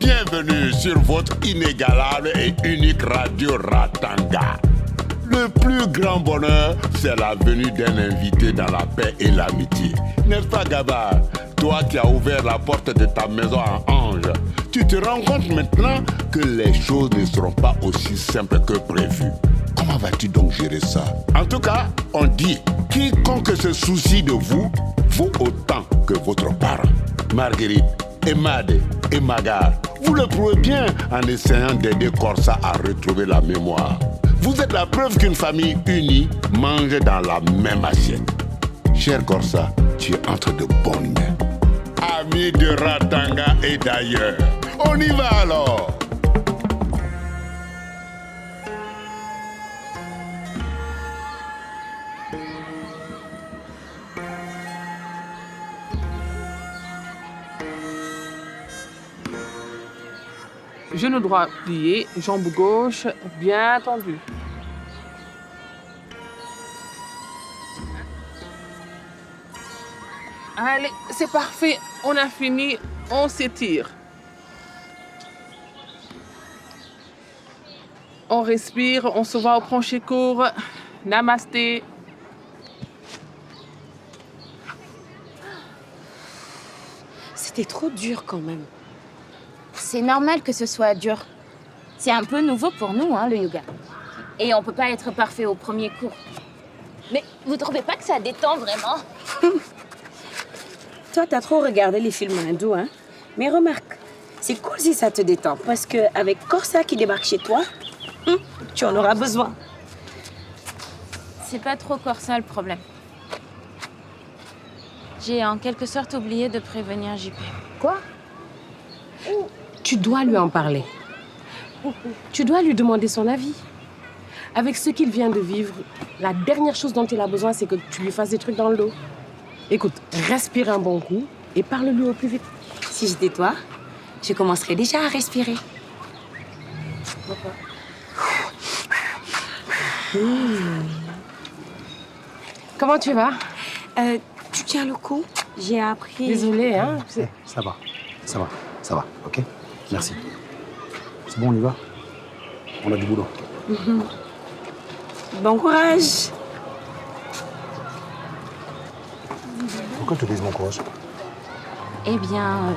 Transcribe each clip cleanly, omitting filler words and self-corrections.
Bienvenue sur votre inégalable et unique radio Ratanga. Le plus grand bonheur, c'est la venue d'un invité dans la paix et l'amitié. N'est-ce pas, Gaba? Toi qui as ouvert la porte de ta maison en ange, tu te rends compte maintenant que les choses ne seront pas aussi simples que prévu. Comment vas-tu donc gérer ça? En tout cas, on dit, quiconque se soucie de vous vaut autant que votre parent. Marguerite, Emade et Magar, vous le prouvez bien en essayant d'aider Corsa à retrouver la mémoire. Vous êtes la preuve qu'une famille unie mange dans la même assiette. Cher Corsa, tu es entre de bonnes mains. Amis de Ratanga et d'ailleurs, on y va alors. Genou droit plié, jambe gauche bien tendue. Allez, c'est parfait. On a fini. On s'étire. On respire. On se voit au prochain cours. Namasté. C'était trop dur quand même. C'est normal que ce soit dur. C'est un peu nouveau pour nous, le yoga. Et on peut pas être parfait au premier cours. Mais vous trouvez pas que ça détend vraiment? Toi, t'as trop regardé les films hindous, hein? Mais remarque, c'est cool si ça te détend, parce qu'avec Corsa qui débarque chez toi, tu en auras besoin. C'est pas trop Corsa le problème. J'ai en quelque sorte oublié de prévenir JP. Quoi? Tu dois lui en parler. Tu dois lui demander son avis. Avec ce qu'il vient de vivre, la dernière chose dont il a besoin, c'est que tu lui fasses des trucs dans le dos. Écoute, respire un bon coup et parle-lui au plus vite. Si j'étais toi, je commencerais déjà à respirer. Comment tu vas? Tu tiens le coup? J'ai appris... Désolée, hein? Ça va, ok? Merci. C'est bon, on y va? On a du boulot. Bon courage. Pourquoi tu te dises bon courage? Eh bien,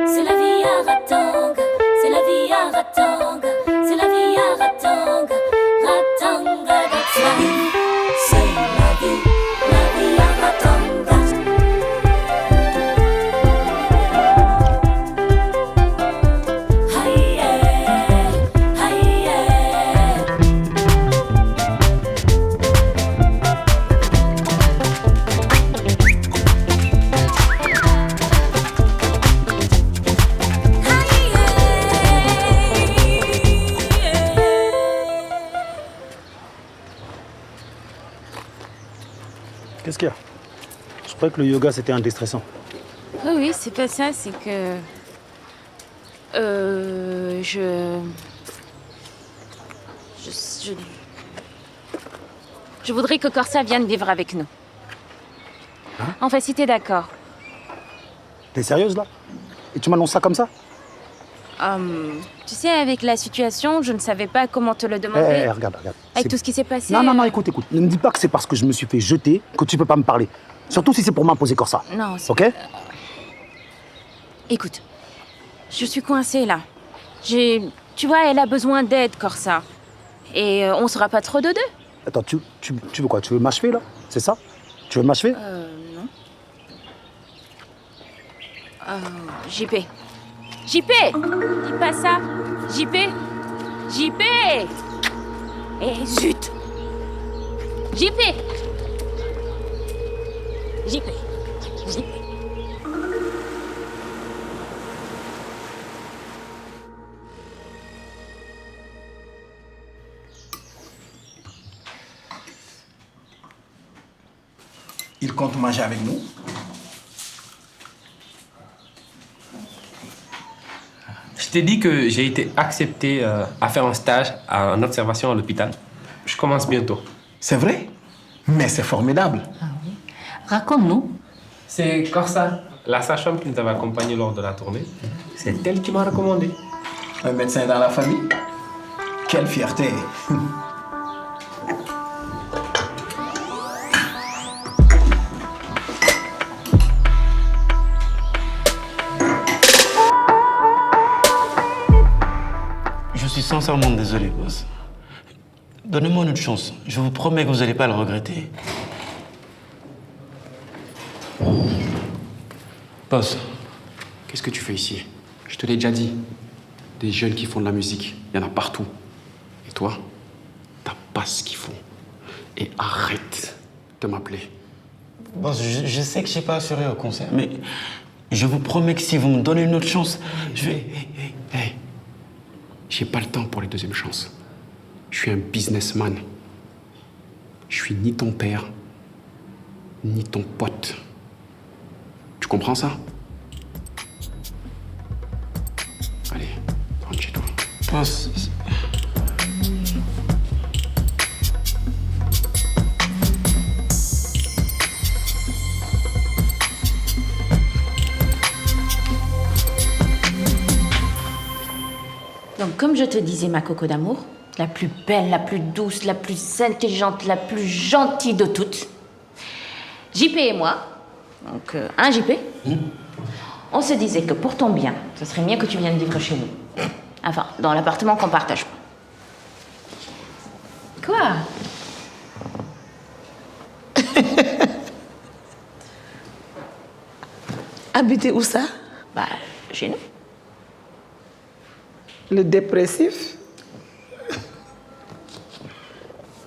C'est la vie à Ratanga, c'est la vie à Ratanga, c'est la vie à Ratanga, Ratanga, c'est la vie à Ratanga. Aïe, aïe, Qu'est-ce qu'il y a? Je croyais que le yoga, c'était un déstressant. oui, c'est pas ça, c'est que... Je voudrais que Corsa vienne vivre avec nous. Hein? Enfin, si t'es d'accord. T'es sérieuse, là? Et tu m'annonces ça comme ça? Tu sais, avec la situation, je ne savais pas comment te le demander. Regarde. Avec tout ce qui s'est passé... Non, écoute. Ne me dis pas que c'est parce que je me suis fait jeter que tu peux pas me parler. Surtout si c'est pour m'imposer comme ça. Non, c'est... Ok? Écoute, je suis coincée, là. Tu vois, elle a besoin d'aide, Corsa. Et on sera pas trop de deux. Attends, tu veux quoi? Tu veux m'achever, là? C'est ça? Tu veux m'achever? Non. JP. JP! Dis pas ça! JP! JP! Eh, zut! JP! JP! JP! Il compte manger avec nous. Je t'ai dit que j'ai été accepté à faire un stage en observation à l'hôpital. Je commence bientôt. C'est vrai? Mais c'est formidable. Raconte-nous. C'est Corsa, la sage-femme qui nous avait accompagnés lors de la tournée. C'est elle qui m'a recommandé. Un médecin dans la famille? Quelle fierté! Je suis sincèrement désolé, boss. Donnez-moi une autre chance. Je vous promets que vous n'allez pas le regretter. Boss, qu'est-ce que tu fais ici? Je te l'ai déjà dit. Des jeunes qui font de la musique, il y en a partout. Et toi, t'as pas ce qu'il faut. Et arrête de m'appeler. Boss, je sais que je n'ai pas assuré au concert, mais je vous promets que si vous me donnez une autre chance, je vais... Hey, j'ai pas le temps pour les deuxièmes chances. Je suis un businessman. Je suis ni ton père, ni ton pote. Tu comprends ça? Allez, rentre chez toi. Boss... Donc, comme je te disais, ma coco d'amour, la plus belle, la plus douce, la plus intelligente, la plus gentille de toutes, JP et moi, donc JP, on se disait que pour ton bien, ce serait mieux que tu viennes vivre chez nous. Enfin, dans l'appartement qu'on partage pas. Quoi? Habiter où ça? Bah, chez nous. Le dépressif?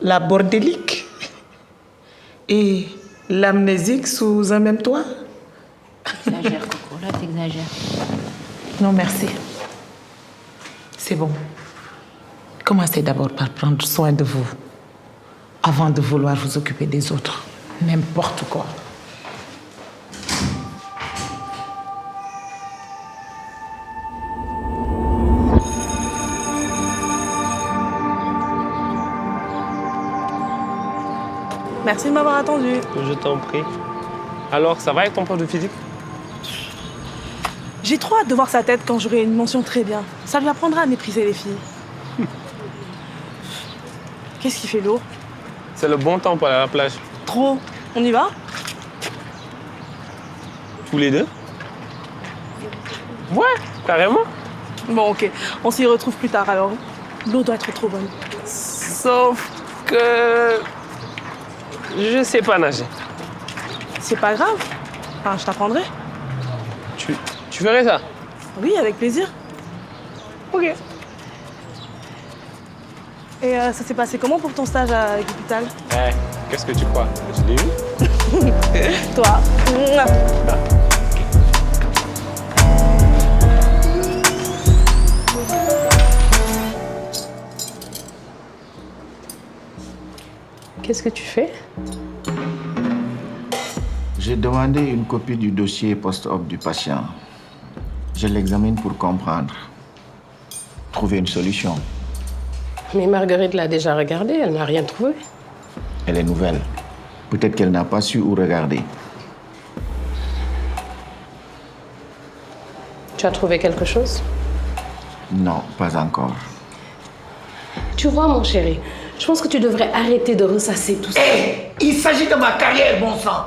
La bordélique? Et l'amnésique sous un même toit? T'exagères, Coco, là, t'exagères. Non, merci. C'est bon. Commencez d'abord par prendre soin de vous, avant de vouloir vous occuper des autres. N'importe quoi. Merci de m'avoir attendu. Je t'en prie. Alors, ça va avec ton prof de physique? J'ai trop hâte de voir sa tête quand j'aurai une mention très bien. Ça lui apprendra à mépriser les filles. Qu'est-ce qui fait lourd? C'est le bon temps pour aller à la plage. Trop. On y va? Tous les deux? Ouais, carrément. Bon, ok. On s'y retrouve plus tard alors. L'eau doit être trop bonne. Sauf que... je sais pas nager. C'est pas grave. Enfin, je t'apprendrai. Tu ferais ça? Oui, avec plaisir. Ok. Et ça s'est passé comment pour ton stage à l'hôpital? Qu'est-ce que tu crois? Je l'ai eu. Toi. Qu'est-ce que tu fais? J'ai demandé une copie du dossier post-op du patient. Je l'examine pour comprendre. Trouver une solution. Mais Marguerite l'a déjà regardé, elle n'a rien trouvé. Elle est nouvelle. Peut-être qu'elle n'a pas su où regarder. Tu as trouvé quelque chose? Non, pas encore. Tu vois, mon chéri, je pense que tu devrais arrêter de ressasser tout ça. Il s'agit de ma carrière, bon sang!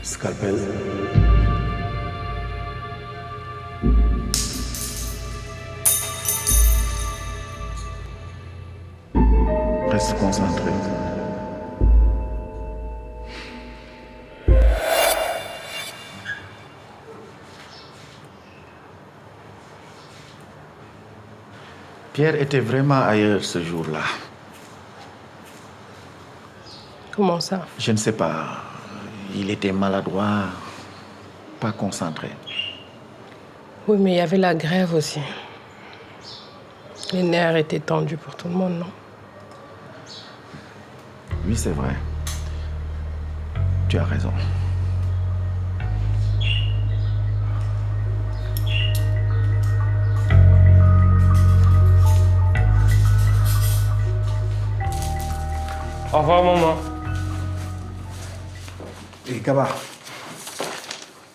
Scalpel. Reste concentré. Pierre était vraiment ailleurs ce jour-là. Comment ça? Je ne sais pas. Il était maladroit, pas concentré. Oui, mais il y avait la grève aussi. Les nerfs étaient tendus pour tout le monde, non? Oui, c'est vrai. Tu as raison. Au revoir, maman. Et Gaba,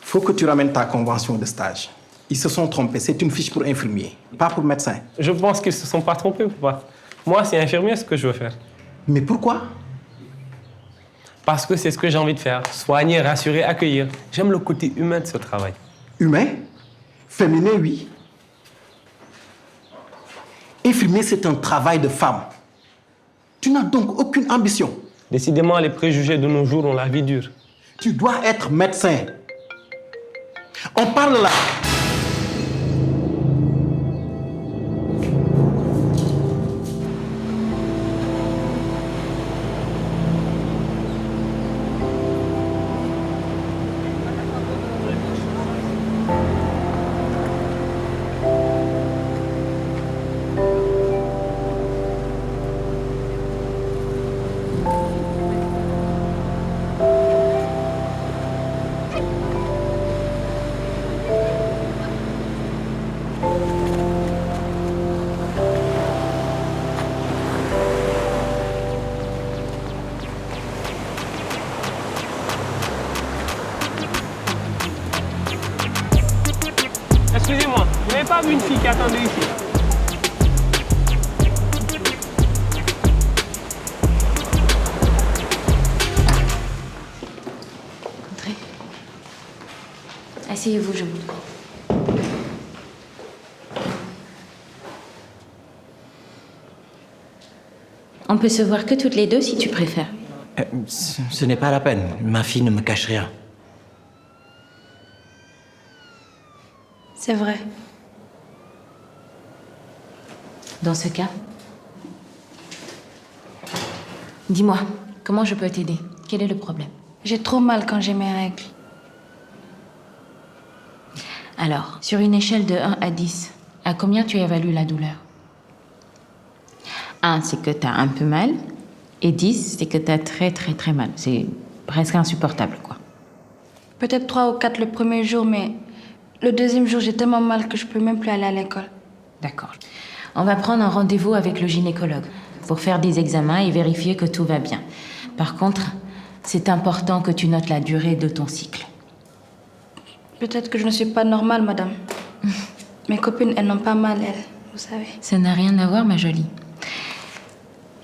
faut que tu ramènes ta convention de stage. Ils se sont trompés. C'est une fiche pour infirmier, pas pour médecin. Je pense qu'ils se sont pas trompés, papa. Moi, c'est infirmier ce que je veux faire. Mais pourquoi? Parce que c'est ce que j'ai envie de faire. Soigner, rassurer, accueillir. J'aime le côté humain de ce travail. Humain? Féminin, oui. Infirmier, c'est un travail de femme. Tu n'as donc aucune ambition. Décidément, les préjugés de nos jours ont la vie dure. Tu dois être médecin. On parle là. Excusez-moi, vous n'avez pas vu une fille qui attendait ici? Entrez. Asseyez-vous, je vous prie. On peut se voir que toutes les deux si tu préfères. Ce n'est pas la peine. Ma fille ne me cache rien. C'est vrai. Dans ce cas, dis-moi, comment je peux t'aider? Quel est le problème? J'ai trop mal quand j'ai mes règles. Alors, sur une échelle de 1 à 10, à combien tu évalues la douleur? 1, c'est que tu as un peu mal, et 10, c'est que tu as très très très mal. C'est presque insupportable, quoi. Peut-être 3 ou 4 le premier jour, mais le deuxième jour, j'ai tellement mal que je peux même plus aller à l'école. D'accord. On va prendre un rendez-vous avec le gynécologue pour faire des examens et vérifier que tout va bien. Par contre, c'est important que tu notes la durée de ton cycle. Peut-être que je ne suis pas normale, madame. Mes copines, elles n'ont pas mal, elles, vous savez. Ça n'a rien à voir, ma jolie.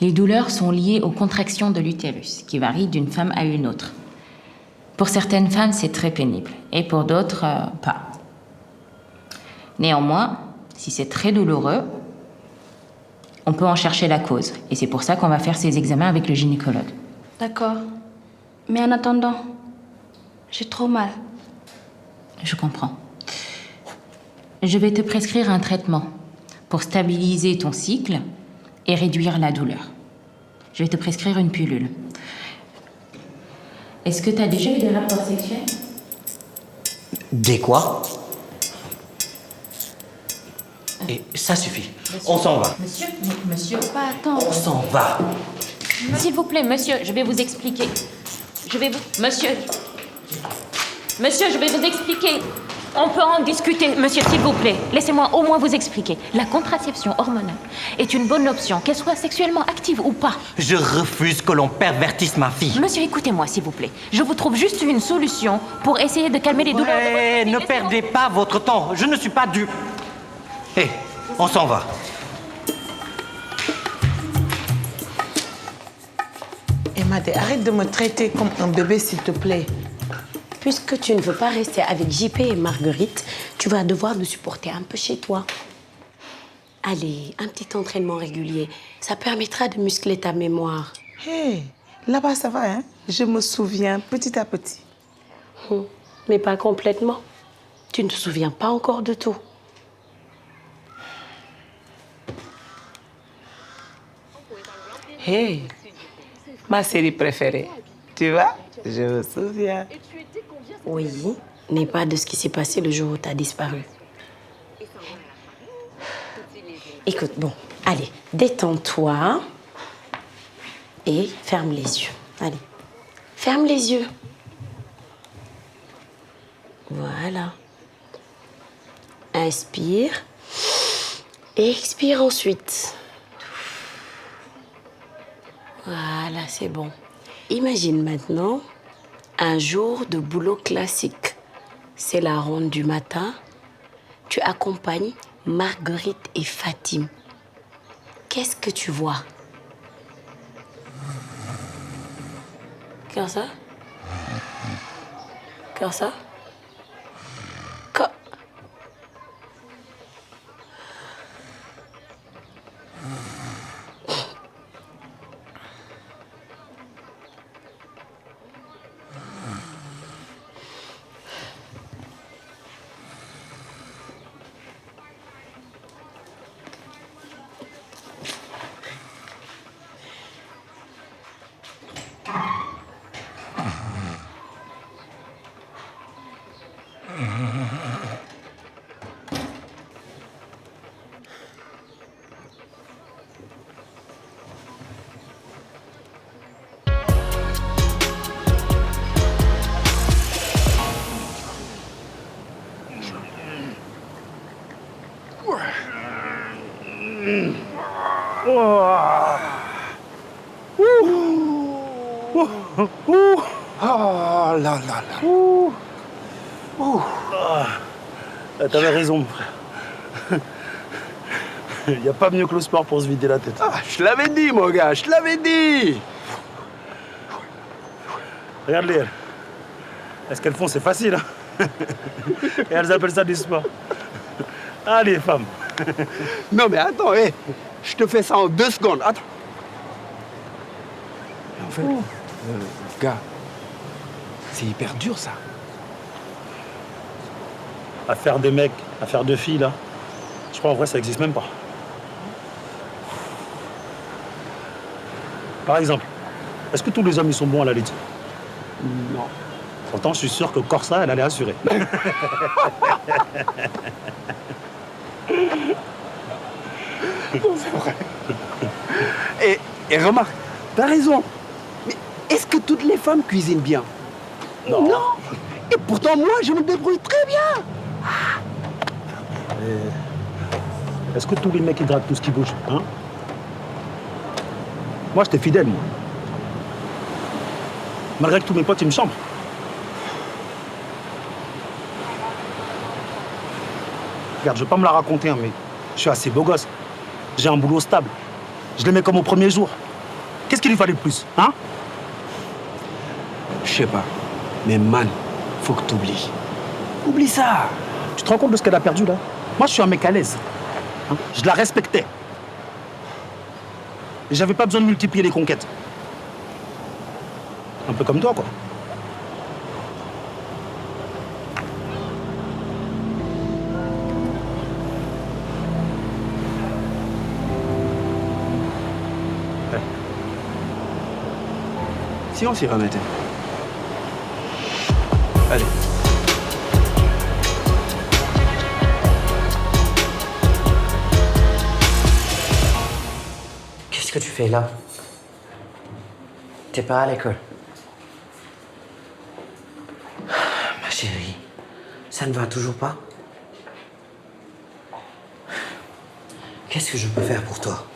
Les douleurs sont liées aux contractions de l'utérus, qui varient d'une femme à une autre. Pour certaines femmes, c'est très pénible, et pour d'autres, pas. Néanmoins, si c'est très douloureux, on peut en chercher la cause. Et c'est pour ça qu'on va faire ces examens avec le gynécologue. D'accord. Mais en attendant, j'ai trop mal. Je comprends. Je vais te prescrire un traitement pour stabiliser ton cycle et réduire la douleur. Je vais te prescrire une pilule. Est-ce que tu as déjà eu des rapports sexuels? Des quoi? Et ça suffit. On s'en va. Monsieur, monsieur. Pas attends. On s'en va. S'il vous plaît, monsieur, je vais vous expliquer. Monsieur, je vais vous expliquer. On peut en discuter, monsieur, s'il vous plaît. Laissez-moi au moins vous expliquer. La contraception hormonale est une bonne option, qu'elle soit sexuellement active ou pas. Je refuse que l'on pervertisse ma fille. Monsieur, écoutez-moi, s'il vous plaît. Je vous trouve juste une solution pour essayer de calmer les douleurs de votre fille. Ne perdez pas votre temps. Je ne suis pas dupe. Hé, on s'en va. Emade, arrête de me traiter comme un bébé, s'il te plaît. Puisque tu ne veux pas rester avec JP et Marguerite, tu vas devoir nous supporter un peu chez toi. Allez, un petit entraînement régulier, ça permettra de muscler ta mémoire. Hé, là-bas ça va, hein? Je me souviens petit à petit. Mais pas complètement. Tu ne te souviens pas encore de tout. Hé, ma série préférée. Tu vois, je me souviens. Oui, mais pas de ce qui s'est passé le jour où tu as disparu. Écoute, bon, allez, détends-toi. Et ferme les yeux. Allez, ferme les yeux. Voilà. Inspire. Et expire ensuite. Voilà, c'est bon. Imagine maintenant un jour de boulot classique. C'est la ronde du matin. Tu accompagnes Marguerite et Fatim. Qu'est-ce que tu vois? Comme ça? Comme ça? Oh là là là. T'avais raison, mon frère. Il n'y a pas mieux que le sport pour se vider la tête. Ah, je l'avais dit, mon gars, je l'avais dit. Regarde-les, elles. Est-ce qu'elles font? C'est facile, hein. Et elles appellent ça du sport. Ah, les femmes. Non, mais attends, hé. Je te fais ça en 2 secondes. Attends. En fait, gars, c'est hyper dur, ça. Affaire de mecs, affaire de filles, là. Je crois en vrai, ça n'existe même pas. Par exemple, est-ce que tous les hommes, ils sont bons à la lutte? Non. Pourtant, je suis sûr que Corsa, elle allait assurer. C'est vrai. Et remarque, t'as raison. Mais est-ce que toutes les femmes cuisinent bien? Non. Non. Et pourtant, moi, je me débrouille très bien. Est-ce que tous les mecs, ils draguent tout ce qui bouge, hein? Moi, j'étais fidèle, moi. Malgré que tous mes potes, ils me chambrent. Regarde, je vais pas me la raconter, hein, mais je suis assez beau gosse. J'ai un boulot stable. Je l'aimais comme au premier jour. Qu'est-ce qu'il lui fallait de plus, hein? Je sais pas. Mais man, faut que t'oublies. Oublie ça. Tu te rends compte de ce qu'elle a perdu, là? Moi, je suis un mec à l'aise. Hein? Je la respectais. Et j'avais pas besoin de multiplier les conquêtes. Un peu comme toi, quoi. Si on s'y remettait. Allez. Qu'est-ce que tu fais là? T'es pas à l'école? Ma chérie, ça ne va toujours pas? Qu'est-ce que je peux faire pour toi?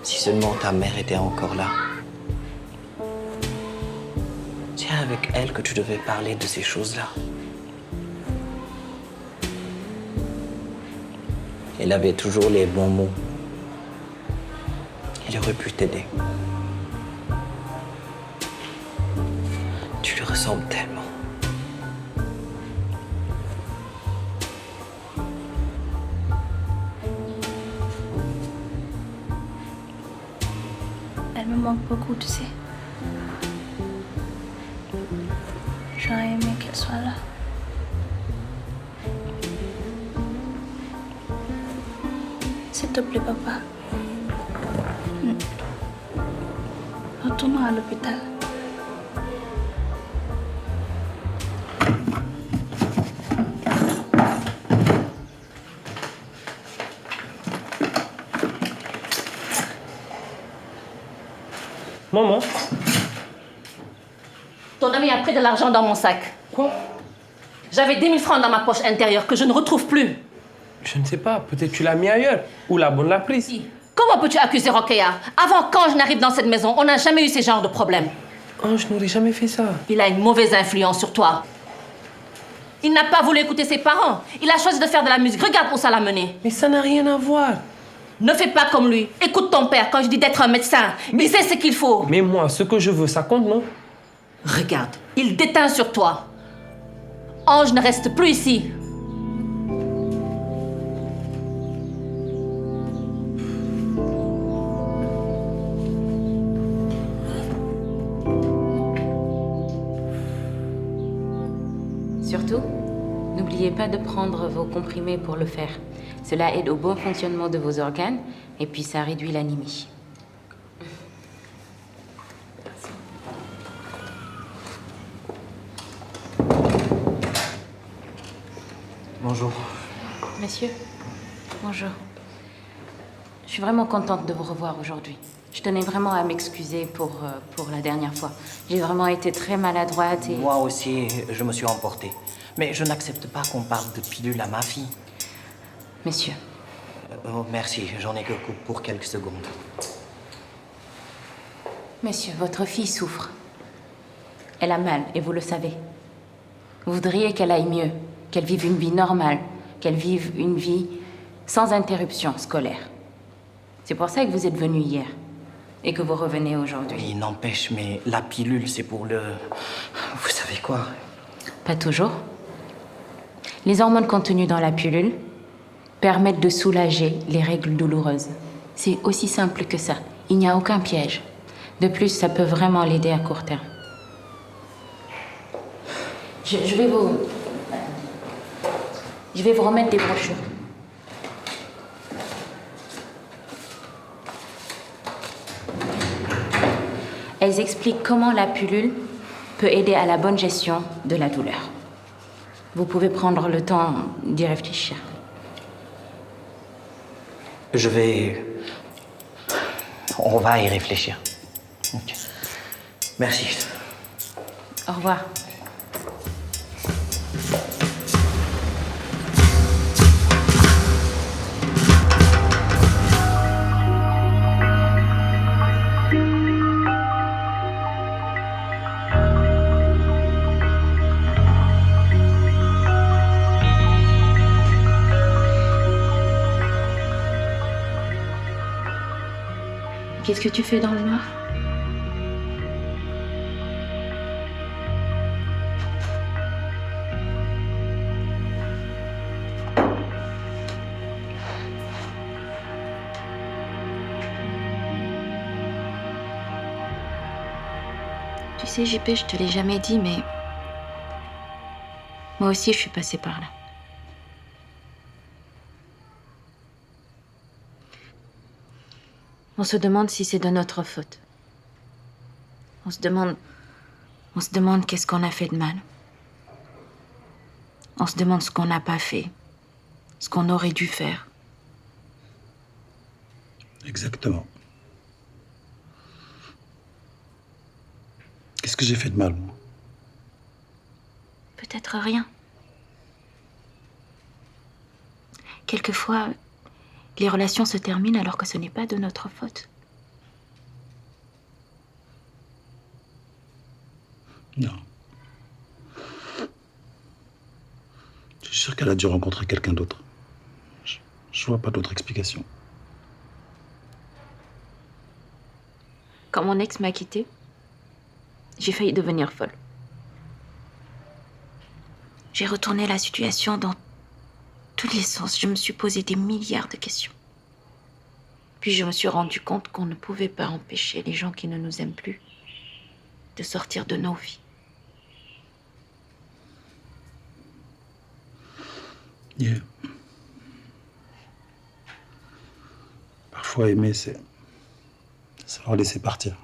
Si seulement ta mère était encore là. C'est avec elle que tu devais parler de ces choses-là. Elle avait toujours les bons mots. Elle aurait pu t'aider. Tu lui ressembles tellement. Elle me manque beaucoup, tu sais. J'aurais aimé qu'elle soit là. S'il te plaît, papa. Retournons à l'hôpital. Maman. Ton ami a pris de l'argent dans mon sac. Quoi? J'avais 10 000 francs dans ma poche intérieure que je ne retrouve plus. Je ne sais pas, peut-être tu l'as mis ailleurs. Ou la bonne l'a prise. Comment peux-tu accuser Rokhaya? Avant qu'Ange n'arrive dans cette maison, on n'a jamais eu ce genre de problème. Ange n'aurait jamais fait ça. Il a une mauvaise influence sur toi. Il n'a pas voulu écouter ses parents. Il a choisi de faire de la musique. Regarde où ça l'a mené. Mais ça n'a rien à voir. Ne fais pas comme lui. Écoute ton père quand je dis d'être un médecin. Il sait ce qu'il faut. Mais moi, ce que je veux, ça compte, non? Regarde, il déteint sur toi. Ange ne reste plus ici. Surtout, n'oubliez pas de prendre vos comprimés pour le faire. Cela aide au bon fonctionnement de vos organes et puis ça réduit l'anémie. Bonjour. Monsieur, bonjour. Je suis vraiment contente de vous revoir aujourd'hui. Je tenais vraiment à m'excuser pour la dernière fois. J'ai vraiment été très maladroite et... Moi aussi, je me suis emportée. Mais je n'accepte pas qu'on parle de pilule à ma fille. Monsieur. Oh, merci, j'en ai que pour quelques secondes. Monsieur, votre fille souffre. Elle a mal, et vous le savez. Vous voudriez qu'elle aille mieux, qu'elle vive une vie normale, qu'elle vive une vie sans interruption scolaire. C'est pour ça que vous êtes venu hier, et que vous revenez aujourd'hui. Il n'empêche, mais la pilule, c'est pour le... Vous savez quoi? Pas toujours. Les hormones contenues dans la pilule permettent de soulager les règles douloureuses. C'est aussi simple que ça. Il n'y a aucun piège. De plus, ça peut vraiment l'aider à court terme. Je vais vous remettre des brochures. Elles expliquent comment la pilule peut aider à la bonne gestion de la douleur. Vous pouvez prendre le temps d'y réfléchir. On va y réfléchir. Ok. Merci. Au revoir. Qu'est-ce que tu fais dans le noir? Tu sais, JP, je te l'ai jamais dit, mais moi aussi, je suis passée par là. On se demande si c'est de notre faute. On se demande qu'est-ce qu'on a fait de mal. On se demande ce qu'on n'a pas fait, ce qu'on aurait dû faire. Exactement. Qu'est-ce que j'ai fait de mal, moi? Peut-être rien. Quelquefois, les relations se terminent alors que ce n'est pas de notre faute. Non. Je suis sûr qu'elle a dû rencontrer quelqu'un d'autre. Je vois pas d'autre explication. Quand mon ex m'a quittée, j'ai failli devenir folle. J'ai retourné la situation dans tous les sens. Je me suis posé des milliards de questions. Puis je me suis rendu compte qu'on ne pouvait pas empêcher les gens qui ne nous aiment plus de sortir de nos vies. Yeah. Parfois aimer, c'est savoir laisser partir.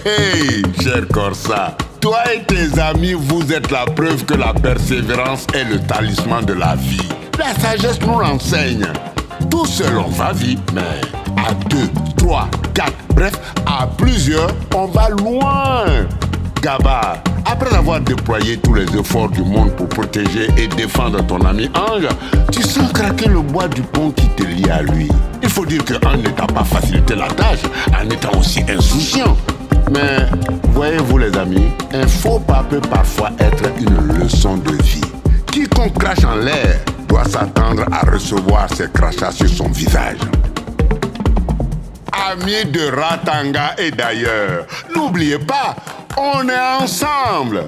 Hey, cher Corsa, toi et tes amis, vous êtes la preuve que la persévérance est le talisman de la vie. La sagesse nous l'enseigne. Tout seul, on va vite, mais à 2, 3, 4, bref, à plusieurs, on va loin. Gaba, après avoir déployé tous les efforts du monde pour protéger et défendre ton ami Ange, tu sens craquer le bois du pont qui te lie à lui. Il faut dire que Ange ne t'a pas facilité la tâche en étant aussi insouciant. Mais voyez-vous les amis, un faux pas peut parfois être une leçon de vie. Quiconque crache en l'air doit s'attendre à recevoir ses crachats sur son visage. Amis de Ratanga et d'ailleurs, n'oubliez pas, on est ensemble.